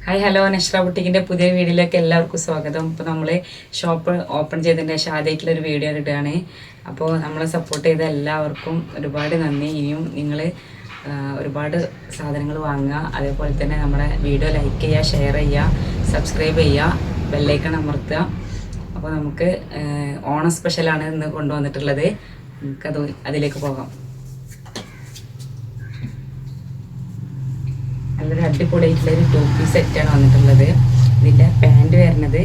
Hi hello നഷ്റ ബുട്ടിക്കിൻ്റെ പുതിയ വീഡിയോയിലേക്ക് എല്ലാവർക്കും സ്വാഗതം. ഇപ്പോൾ നമ്മൾ ഷോപ്പ് ഓപ്പൺ ചെയ്തതിൻ്റെ ശേഷം ആദ്യമായിട്ടുള്ളൊരു വീഡിയോ ഇടുകയാണ്. അപ്പോൾ നമ്മളെ സപ്പോർട്ട് ചെയ്ത എല്ലാവർക്കും ഒരുപാട് നന്ദി. ഇനിയും നിങ്ങൾ ഒരുപാട് സാധനങ്ങൾ വാങ്ങുക, അതേപോലെ തന്നെ നമ്മുടെ വീഡിയോ ലൈക്ക് ചെയ്യുക, ഷെയർ ചെയ്യുക, സബ്സ്ക്രൈബ് ചെയ്യുക, ബെല്ലൈക്കൺ അമർത്തുക. അപ്പോൾ നമുക്ക് ഓണം സ്പെഷ്യലാണ് ഇന്ന് കൊണ്ടുവന്നിട്ടുള്ളത്. നമുക്കത് അതിലേക്ക് പോകാം. നല്ലൊരു അടിപൊളിയായിട്ടുള്ളൊരു 2 പീസ് സെറ്റാണ് വന്നിട്ടുള്ളത്. ഇതിൻ്റെ പാൻറ് വരുന്നത്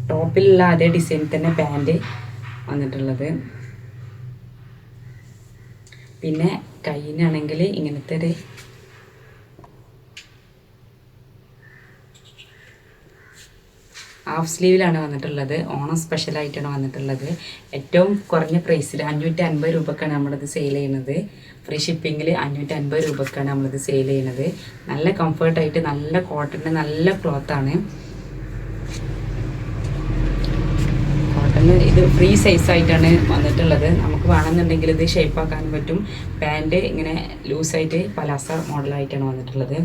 ടോപ്പിലുള്ള അതേ ഡിസൈനിൽ തന്നെ പാൻറ് വന്നിട്ടുള്ളത്. പിന്നെ കയ്യിനാണെങ്കിൽ ഇങ്ങനത്തെ ഒരു ഹാഫ് സ്ലീവിലാണ് വന്നിട്ടുള്ളത്. ഓണം സ്പെഷ്യലായിട്ടാണ് വന്നിട്ടുള്ളത്. ഏറ്റവും കുറഞ്ഞ പ്രൈസിൽ 550 രൂപക്കാണ് നമ്മളിത് സെയിൽ ചെയ്യുന്നത്. ഫ്രീ ഷിപ്പിങ്ങിൽ 550 രൂപക്കാണ് നമ്മളിത് സെയിൽ ചെയ്യുന്നത്. നല്ല കംഫർട്ടായിട്ട്, നല്ല കോട്ടൻ്റെ നല്ല ക്ലോത്താണ്. കോട്ടന് ഇത് ഫ്രീ സൈസായിട്ടാണ് വന്നിട്ടുള്ളത്. നമുക്ക് വേണമെന്നുണ്ടെങ്കിൽ ഇത് ഷേപ്പാക്കാനും പറ്റും. പാൻറ് ഇങ്ങനെ ലൂസായിട്ട് പലാസ മോഡലായിട്ടാണ് വന്നിട്ടുള്ളത്.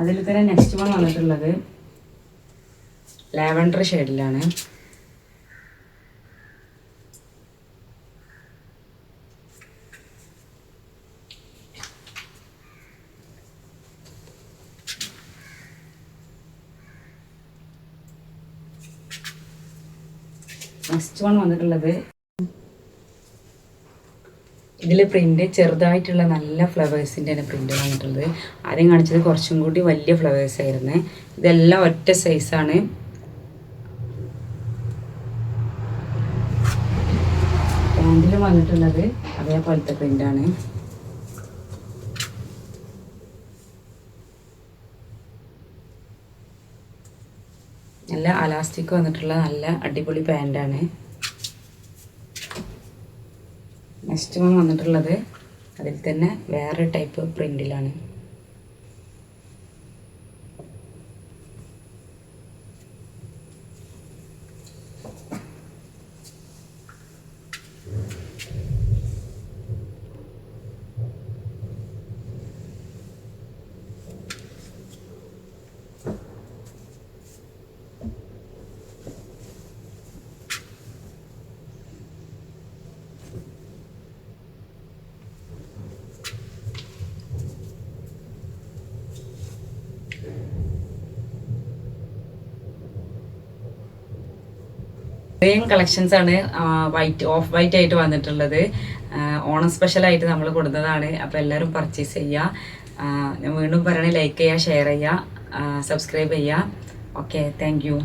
അതിൽ തന്നെ നെക്സ്റ്റ് വൺ വന്നിട്ടുള്ളത് ലാവൻഡർ ഷെയ്ഡിലാണ്. നെക്സ്റ്റ് വൺ വന്നിട്ടുള്ളത് ഇതിൽ പ്രിൻ്റ് ചെറുതായിട്ടുള്ള നല്ല ഫ്ലവേഴ്സിൻ്റെയാണ് പ്രിൻ്റ് വന്നിട്ടുള്ളത്. ആദ്യം കാണിച്ചത് കുറച്ചും കൂടി വലിയ ഫ്ലവേഴ്സ് ആയിരുന്നു. ഇതെല്ലാം ഒറ്റ സൈസാണ്. പാൻറ്റിലും വന്നിട്ടുള്ളത് അതേപോലത്തെ പ്രിൻ്റാണ്. നല്ല അലാസ്റ്റിക് വന്നിട്ടുള്ള നല്ല അടിപൊളി പാൻറ്റാണ്. നെക്സ്റ്റ് വൺ വന്നിട്ടുള്ളത് അതിൽ തന്നെ വേറെ ടൈപ്പ് പ്രിൻറ്റിലാണ്. സെയിം കളക്ഷൻസ് ആണ് ഓഫ് വൈറ്റ് ആയിട്ട് വന്നിട്ടുള്ളത്. ഓണം സ്പെഷ്യലായിട്ട് നമ്മൾ കൊടുത്തതാണ്. അപ്പോൾ എല്ലാവരും പർച്ചേസ് ചെയ്യുക. ഞാൻ വീണ്ടും പറയണേ, ലൈക്ക് ചെയ്യുക, ഷെയർ ചെയ്യുക, സബ്സ്ക്രൈബ് ചെയ്യുക. Okay, thank you.